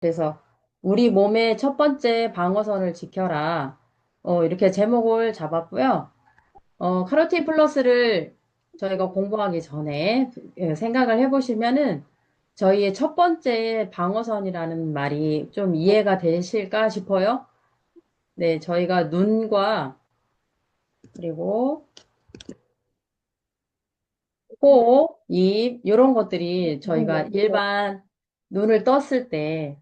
그래서 우리 몸의 첫 번째 방어선을 지켜라. 이렇게 제목을 잡았고요. 카로틴 플러스를 저희가 공부하기 전에 생각을 해보시면은 저희의 첫 번째 방어선이라는 말이 좀 이해가 되실까 싶어요. 네, 저희가 눈과 그리고 코, 입, 이런 것들이 저희가 일반 눈을 떴을 때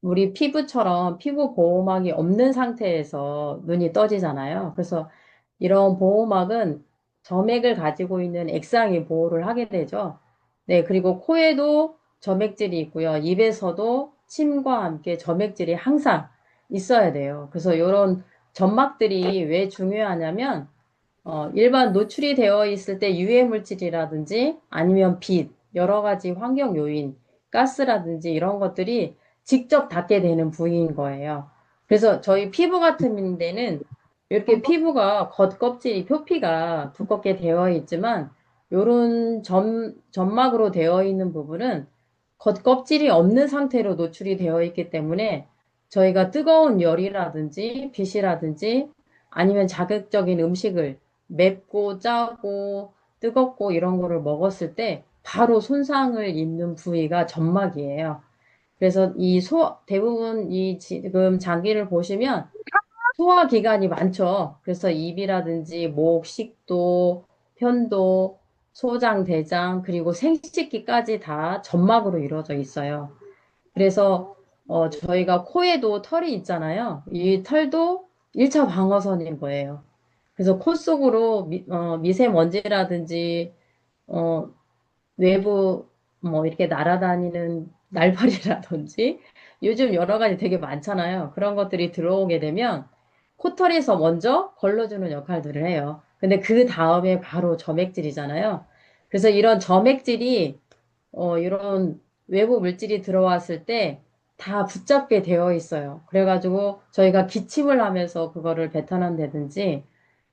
우리 피부처럼 피부 보호막이 없는 상태에서 눈이 떠지잖아요. 그래서 이런 보호막은 점액을 가지고 있는 액상이 보호를 하게 되죠. 네, 그리고 코에도 점액질이 있고요. 입에서도 침과 함께 점액질이 항상 있어야 돼요. 그래서 이런 점막들이 왜 중요하냐면, 일반 노출이 되어 있을 때 유해 물질이라든지 아니면 빛, 여러 가지 환경 요인, 가스라든지 이런 것들이 직접 닿게 되는 부위인 거예요. 그래서 저희 피부 같은 데는 이렇게 피부가 겉껍질이 표피가 두껍게 되어 있지만 요런 점막으로 되어 있는 부분은 겉껍질이 없는 상태로 노출이 되어 있기 때문에 저희가 뜨거운 열이라든지 빛이라든지 아니면 자극적인 음식을 맵고 짜고 뜨겁고 이런 거를 먹었을 때 바로 손상을 입는 부위가 점막이에요. 그래서 대부분 이 지금 장기를 보시면 소화기관이 많죠. 그래서 입이라든지 목, 식도, 편도, 소장, 대장, 그리고 생식기까지 다 점막으로 이루어져 있어요. 그래서 저희가 코에도 털이 있잖아요. 이 털도 1차 방어선인 거예요. 그래서 코 속으로 미세먼지라든지 어, 외부 뭐 이렇게 날아다니는 날파리라든지 요즘 여러 가지 되게 많잖아요. 그런 것들이 들어오게 되면 코털에서 먼저 걸러주는 역할들을 해요. 근데 그 다음에 바로 점액질이잖아요. 그래서 이런 점액질이 이런 외부 물질이 들어왔을 때 다 붙잡게 되어 있어요. 그래가지고 저희가 기침을 하면서 그거를 뱉어낸다든지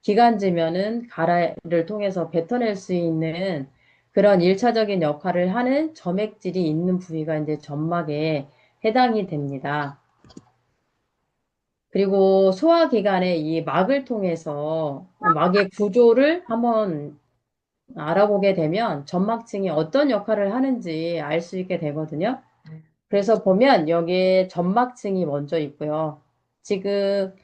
기관지면은 가래를 통해서 뱉어낼 수 있는 그런 일차적인 역할을 하는 점액질이 있는 부위가 이제 점막에 해당이 됩니다. 그리고 소화기관의 이 막을 통해서 막의 구조를 한번 알아보게 되면 점막층이 어떤 역할을 하는지 알 수 있게 되거든요. 그래서 보면 여기에 점막층이 먼저 있고요. 지금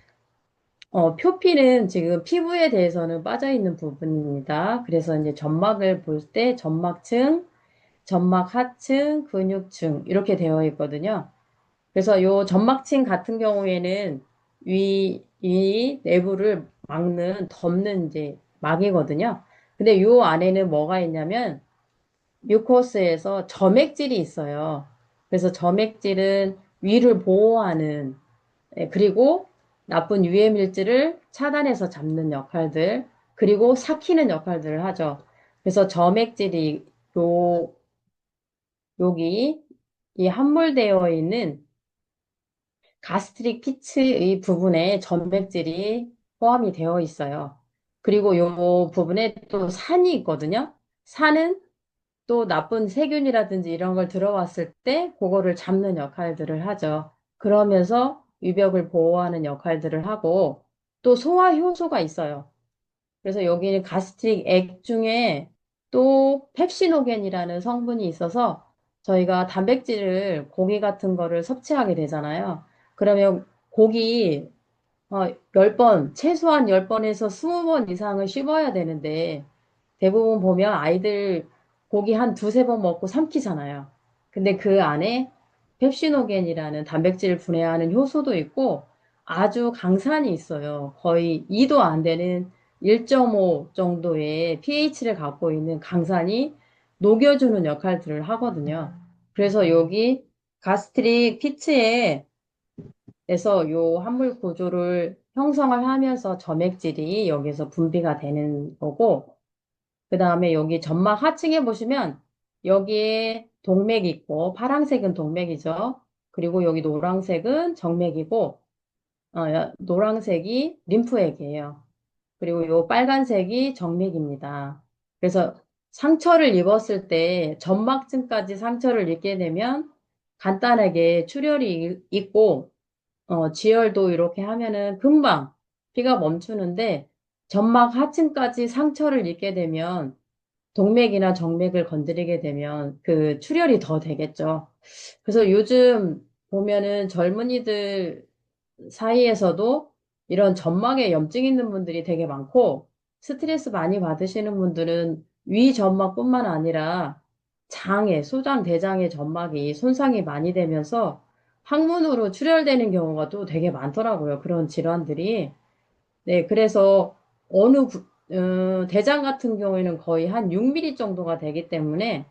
표피는 지금 피부에 대해서는 빠져 있는 부분입니다. 그래서 이제 점막을 볼 때 점막층, 점막 하층, 근육층 이렇게 되어 있거든요. 그래서 요 점막층 같은 경우에는 위 내부를 막는 덮는 이제 막이거든요. 근데 요 안에는 뭐가 있냐면 뮤코스에서 점액질이 있어요. 그래서 점액질은 위를 보호하는 그리고 나쁜 유해 물질을 차단해서 잡는 역할들 그리고 삭히는 역할들을 하죠. 그래서 점액질이 요 여기 이 함몰되어 있는 가스트릭 피츠의 부분에 점액질이 포함이 되어 있어요. 그리고 요 부분에 또 산이 있거든요. 산은 또 나쁜 세균이라든지 이런 걸 들어왔을 때 그거를 잡는 역할들을 하죠. 그러면서 위벽을 보호하는 역할들을 하고 또 소화 효소가 있어요. 그래서 여기는 가스트릭 액 중에 또 펩시노겐이라는 성분이 있어서 저희가 단백질을 고기 같은 거를 섭취하게 되잖아요. 그러면 고기 10번, 최소한 10번에서 20번 이상을 씹어야 되는데 대부분 보면 아이들 고기 한 두세 번 먹고 삼키잖아요. 근데 그 안에 펩시노겐이라는 단백질을 분해하는 효소도 있고 아주 강산이 있어요. 거의 2도 안 되는 1.5 정도의 pH를 갖고 있는 강산이 녹여주는 역할들을 하거든요. 그래서 여기 가스트릭 피츠에 에서 요 함물 구조를 형성을 하면서 점액질이 여기서 분비가 되는 거고, 그 다음에 여기 점막 하층에 보시면 여기에 동맥이 있고, 파란색은 동맥이죠. 그리고 여기 노란색은 정맥이고, 노란색이 림프액이에요. 그리고 요 빨간색이 정맥입니다. 그래서 상처를 입었을 때 점막층까지 상처를 입게 되면 간단하게 출혈이 있고, 지혈도 이렇게 하면은 금방 피가 멈추는데, 점막 하층까지 상처를 입게 되면, 동맥이나 정맥을 건드리게 되면 그 출혈이 더 되겠죠. 그래서 요즘 보면은 젊은이들 사이에서도 이런 점막에 염증 있는 분들이 되게 많고, 스트레스 많이 받으시는 분들은 위 점막뿐만 아니라 장에, 소장, 대장의 점막이 손상이 많이 되면서 항문으로 출혈되는 경우가 또 되게 많더라고요. 그런 질환들이. 네, 그래서 대장 같은 경우에는 거의 한 6mm 정도가 되기 때문에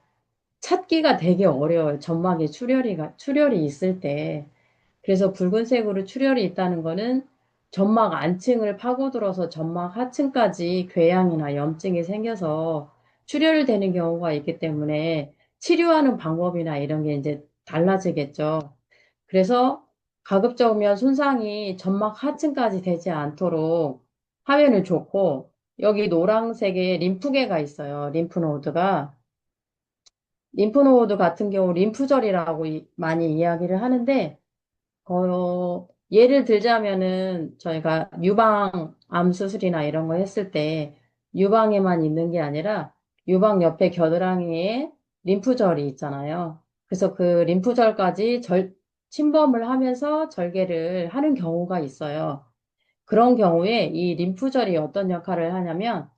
찾기가 되게 어려워요. 점막에 출혈이 있을 때. 그래서 붉은색으로 출혈이 있다는 거는 점막 안층을 파고들어서 점막 하층까지 궤양이나 염증이 생겨서 출혈되는 경우가 있기 때문에 치료하는 방법이나 이런 게 이제 달라지겠죠. 그래서 가급적이면 손상이 점막 하층까지 되지 않도록 하면은 좋고, 여기 노란색에 림프계가 있어요. 림프노드가. 림프노드 같은 경우 림프절이라고 많이 이야기를 하는데, 예를 들자면은 저희가 유방암 수술이나 이런 거 했을 때 유방에만 있는 게 아니라 유방 옆에 겨드랑이에 림프절이 있잖아요. 그래서 그 림프절까지 침범을 하면서 절개를 하는 경우가 있어요. 그런 경우에 이 림프절이 어떤 역할을 하냐면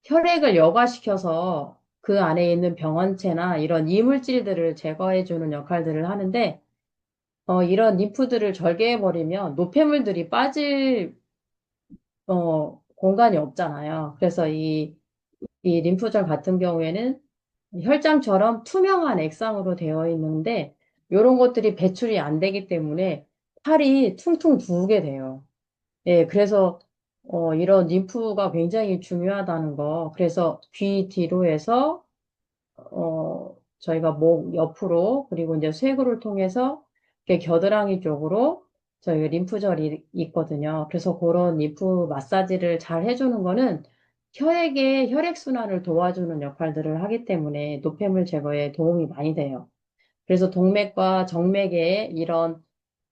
혈액을 여과시켜서 그 안에 있는 병원체나 이런 이물질들을 제거해주는 역할들을 하는데 이런 림프들을 절개해버리면 노폐물들이 빠질, 공간이 없잖아요. 그래서 이 림프절 같은 경우에는 혈장처럼 투명한 액상으로 되어 있는데, 이런 것들이 배출이 안 되기 때문에 팔이 퉁퉁 부게 돼요. 예, 그래서, 이런 림프가 굉장히 중요하다는 거. 그래서 귀 뒤로 해서 저희가 목 옆으로, 그리고 이제 쇄골을 통해서 이렇게 겨드랑이 쪽으로 저희 림프절이 있거든요. 그래서 그런 림프 마사지를 잘 해주는 거는 혈액의 혈액순환을 도와주는 역할들을 하기 때문에 노폐물 제거에 도움이 많이 돼요. 그래서 동맥과 정맥에 이런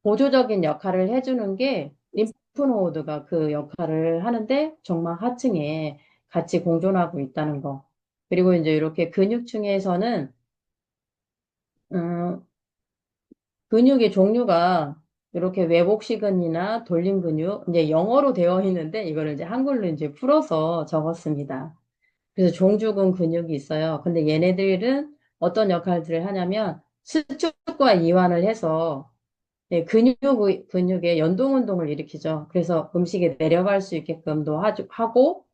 보조적인 역할을 해주는 게 림프노드가 그 역할을 하는데 정말 하층에 같이 공존하고 있다는 거. 그리고 이제 이렇게 근육층에서는 음, 근육의 종류가 이렇게 외복시근이나 돌림근육, 이제 영어로 되어 있는데 이거를 이제 한글로 이제 풀어서 적었습니다. 그래서 종주근 근육이 있어요. 근데 얘네들은 어떤 역할들을 하냐면 수축과 이완을 해서 네, 근육의 연동 운동을 일으키죠. 그래서 음식이 내려갈 수 있게끔도 하고,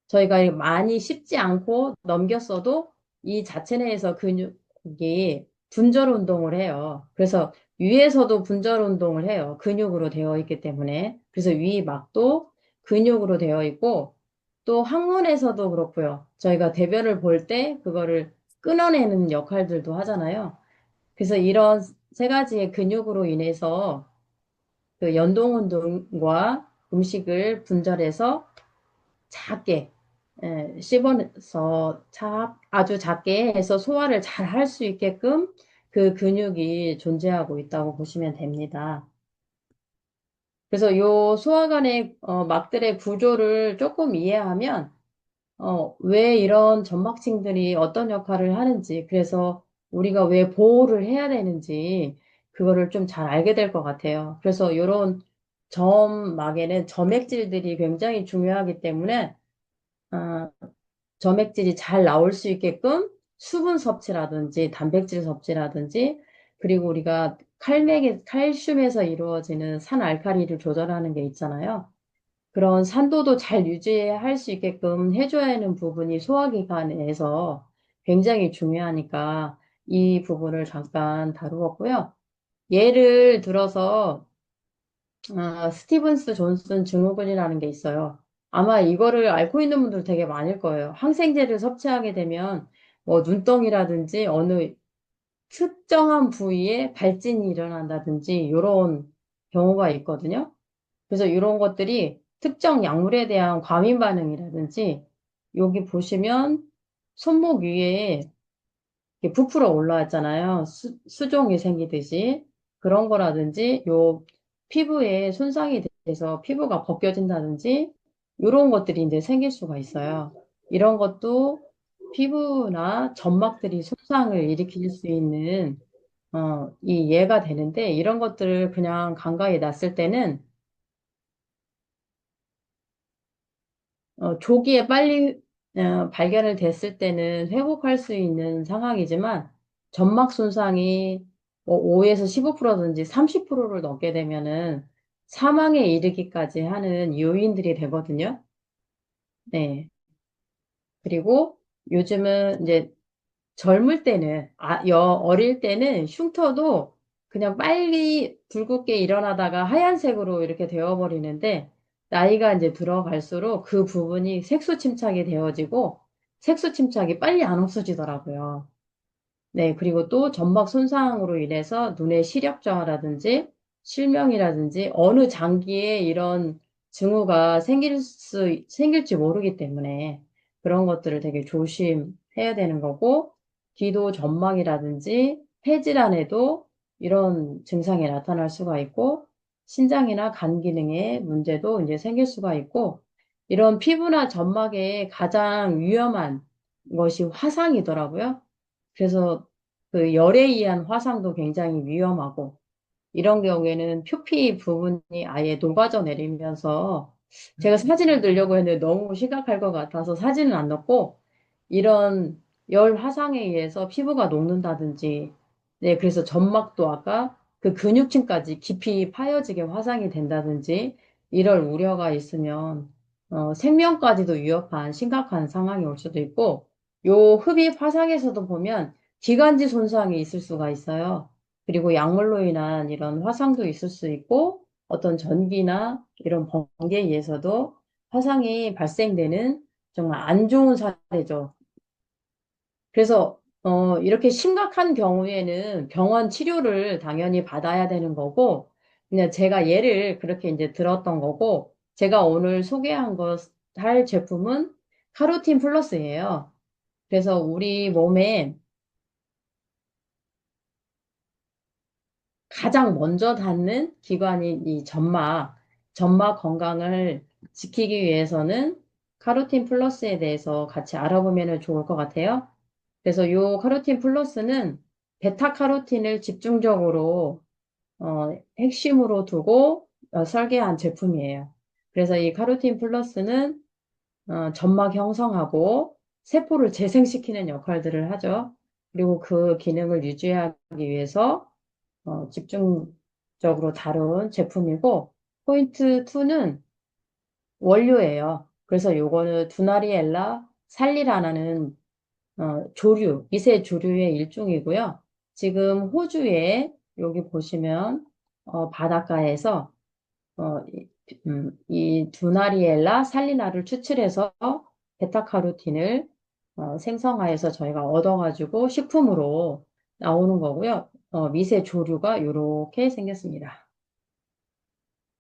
저희가 많이 씹지 않고 넘겼어도 이 자체 내에서 근육이 분절 운동을 해요. 그래서 위에서도 분절 운동을 해요. 근육으로 되어 있기 때문에. 그래서 위 막도 근육으로 되어 있고, 또 항문에서도 그렇고요. 저희가 대변을 볼 때 그거를 끊어내는 역할들도 하잖아요. 그래서 이런 세 가지의 근육으로 인해서 그 연동 운동과 음식을 분절해서 작게 씹어서 아주 작게 해서 소화를 잘 할 수 있게끔 그 근육이 존재하고 있다고 보시면 됩니다. 그래서 요 소화관의 막들의 구조를 조금 이해하면 왜 이런 점막층들이 어떤 역할을 하는지, 그래서 우리가 왜 보호를 해야 되는지, 그거를 좀 잘 알게 될 것 같아요. 그래서 이런 점막에는 점액질들이 굉장히 중요하기 때문에, 어, 점액질이 잘 나올 수 있게끔 수분 섭취라든지, 단백질 섭취라든지, 그리고 우리가 칼슘에서 이루어지는 산알칼리를 조절하는 게 있잖아요. 그런 산도도 잘 유지할 수 있게끔 해줘야 하는 부분이 소화기관에서 굉장히 중요하니까 이 부분을 잠깐 다루었고요. 예를 들어서 스티븐스 존슨 증후군이라는 게 있어요. 아마 이거를 앓고 있는 분들 되게 많을 거예요. 항생제를 섭취하게 되면 뭐 눈덩이라든지 어느 특정한 부위에 발진이 일어난다든지 이런 경우가 있거든요. 그래서 이런 것들이 특정 약물에 대한 과민 반응이라든지 여기 보시면 손목 위에 이렇게 부풀어 올라왔잖아요. 수종이 생기듯이. 그런 거라든지, 요 피부에 손상이 돼서 피부가 벗겨진다든지, 이런 것들이 이제 생길 수가 있어요. 이런 것도 피부나 점막들이 손상을 일으킬 수 있는, 이 예가 되는데, 이런 것들을 그냥 간과히 놨을 때는, 조기에 빨리 발견을 됐을 때는 회복할 수 있는 상황이지만 점막 손상이 뭐 5에서 15%든지 30%를 넘게 되면은 사망에 이르기까지 하는 요인들이 되거든요. 네. 그리고 요즘은 이제 젊을 때는, 어릴 때는 흉터도 그냥 빨리 붉게 일어나다가 하얀색으로 이렇게 되어버리는데, 나이가 이제 들어갈수록 그 부분이 색소 침착이 되어지고, 색소 침착이 빨리 안 없어지더라고요. 네, 그리고 또 점막 손상으로 인해서 눈의 시력 저하라든지 실명이라든지 어느 장기에 이런 증후가 생길지 모르기 때문에 그런 것들을 되게 조심해야 되는 거고, 기도 점막이라든지 폐질환에도 이런 증상이 나타날 수가 있고, 신장이나 간 기능에 문제도 이제 생길 수가 있고, 이런 피부나 점막에 가장 위험한 것이 화상이더라고요. 그래서 그 열에 의한 화상도 굉장히 위험하고, 이런 경우에는 표피 부분이 아예 녹아져 내리면서, 제가 사진을 넣으려고 했는데 너무 심각할 것 같아서 사진은 안 넣고, 이런 열 화상에 의해서 피부가 녹는다든지, 네, 그래서 점막도 아까 그 근육층까지 깊이 파여지게 화상이 된다든지, 이럴 우려가 있으면, 생명까지도 위협한 심각한 상황이 올 수도 있고, 요 흡입 화상에서도 보면 기관지 손상이 있을 수가 있어요. 그리고 약물로 인한 이런 화상도 있을 수 있고, 어떤 전기나 이런 번개에 의해서도 화상이 발생되는 정말 안 좋은 사례죠. 그래서, 이렇게 심각한 경우에는 병원 치료를 당연히 받아야 되는 거고, 그냥 제가 예를 그렇게 이제 들었던 거고, 제가 오늘 소개한 할 제품은 카로틴 플러스예요. 그래서 우리 몸에 가장 먼저 닿는 기관인 이 점막 건강을 지키기 위해서는 카로틴 플러스에 대해서 같이 알아보면 좋을 것 같아요. 그래서 이 카로틴 플러스는 베타카로틴을 집중적으로 핵심으로 두고 설계한 제품이에요. 그래서 이 카로틴 플러스는 점막 형성하고 세포를 재생시키는 역할들을 하죠. 그리고 그 기능을 유지하기 위해서 집중적으로 다룬 제품이고, 포인트 2는 원료예요. 그래서 요거는 두나리엘라 살리라는 미세 조류의 일종이고요. 지금 호주에 여기 보시면 바닷가에서 이 두나리엘라 살리나를 추출해서 베타카로틴을 생성하여서 저희가 얻어가지고 식품으로 나오는 거고요. 미세 조류가 이렇게 생겼습니다.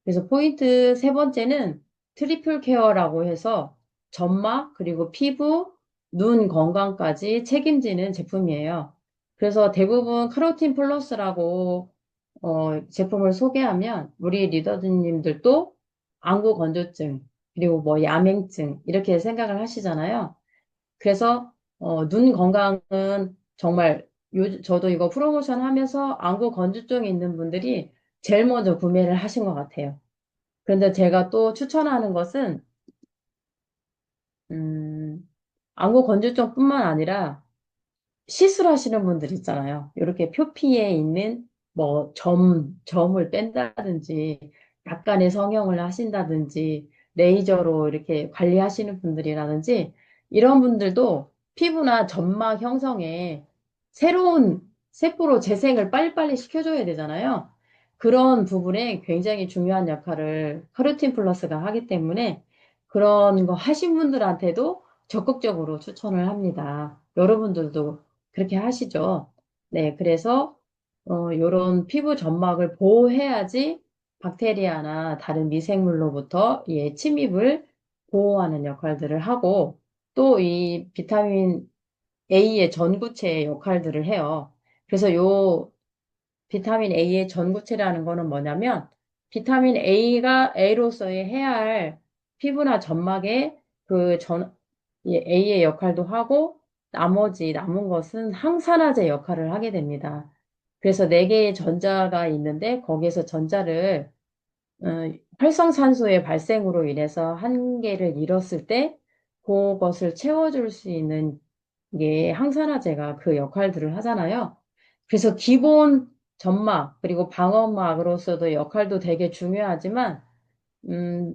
그래서 포인트 세 번째는 트리플 케어라고 해서 점막, 그리고 피부, 눈 건강까지 책임지는 제품이에요. 그래서 대부분 카로틴 플러스라고 제품을 소개하면 우리 리더님들도 안구 건조증, 그리고 뭐 야맹증 이렇게 생각을 하시잖아요. 그래서 눈 건강은 정말 저도 이거 프로모션 하면서 안구 건조증이 있는 분들이 제일 먼저 구매를 하신 것 같아요. 그런데 제가 또 추천하는 것은, 음, 안구 건조증뿐만 아니라 시술하시는 분들 있잖아요. 이렇게 표피에 있는 뭐 점을 뺀다든지, 약간의 성형을 하신다든지, 레이저로 이렇게 관리하시는 분들이라든지, 이런 분들도 피부나 점막 형성에 새로운 세포로 재생을 빨리빨리 시켜줘야 되잖아요. 그런 부분에 굉장히 중요한 역할을 카로틴 플러스가 하기 때문에 그런 거 하신 분들한테도 적극적으로 추천을 합니다. 여러분들도 그렇게 하시죠. 네, 그래서 요런 피부 점막을 보호해야지 박테리아나 다른 미생물로부터 이 침입을 보호하는 역할들을 하고, 또 이 비타민 A의 전구체의 역할들을 해요. 그래서 요 비타민 A의 전구체라는 거는 뭐냐면, 비타민 A로서의 해야 할 피부나 점막에 A의 역할도 하고, 나머지 남은 것은 항산화제 역할을 하게 됩니다. 그래서 네 개의 전자가 있는데, 거기에서 전자를 활성산소의 발생으로 인해서 한 개를 잃었을 때 그것을 채워줄 수 있는 게 항산화제가 그 역할들을 하잖아요. 그래서 기본 점막 그리고 방어막으로서도 역할도 되게 중요하지만 음,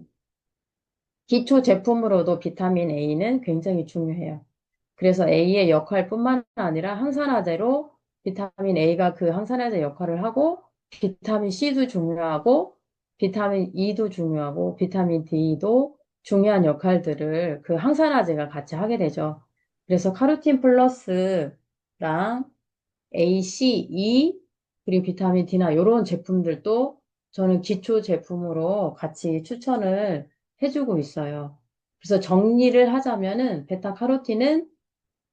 기초 제품으로도 비타민 A는 굉장히 중요해요. 그래서 A의 역할뿐만 아니라 항산화제로 비타민 A가 그 항산화제 역할을 하고 비타민 C도 중요하고 비타민 E도 중요하고 비타민 D도 중요한 역할들을 그 항산화제가 같이 하게 되죠. 그래서 카로틴 플러스랑 A, C, E 그리고 비타민 D나 이런 제품들도 저는 기초 제품으로 같이 추천을 해주고 있어요. 그래서 정리를 하자면은 베타카로틴은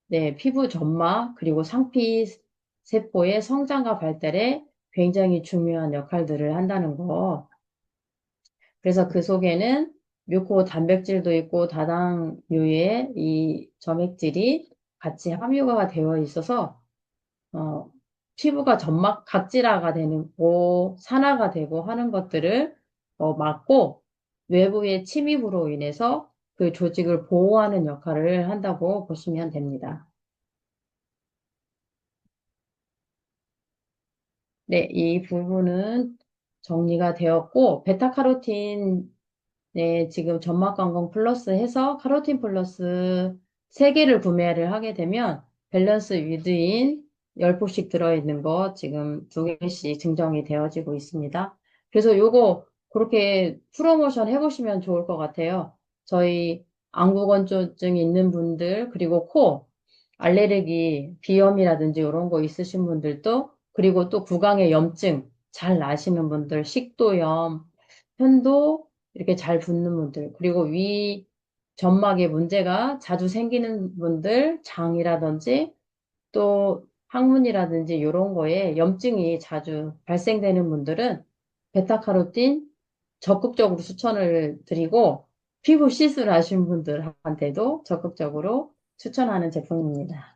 네, 피부 점막, 그리고 상피 세포의 성장과 발달에 굉장히 중요한 역할들을 한다는 거. 그래서 그 속에는 뮤코 단백질도 있고 다당류의 이 점액질이 같이 함유가 되어 있어서, 어, 피부가 점막 각질화가 되고, 산화가 되고 하는 것들을 막고, 외부의 침입으로 인해서 그 조직을 보호하는 역할을 한다고 보시면 됩니다. 네, 이 부분은 정리가 되었고, 베타카로틴, 네, 지금 점막관광 플러스 해서 카로틴 플러스 3개를 구매를 하게 되면 밸런스 위드인 10포씩 들어있는 거 지금 2개씩 증정이 되어지고 있습니다. 그래서 요거 그렇게 프로모션 해보시면 좋을 것 같아요. 저희 안구건조증 있는 분들, 그리고 코, 알레르기, 비염이라든지 이런 거 있으신 분들도, 그리고 또 구강의 염증 잘 나시는 분들, 식도염, 편도 이렇게 잘 붓는 분들, 그리고 위 점막에 문제가 자주 생기는 분들, 장이라든지 또 항문이라든지 이런 거에 염증이 자주 발생되는 분들은 베타카로틴 적극적으로 추천을 드리고 피부 시술하신 분들한테도 적극적으로 추천하는 제품입니다.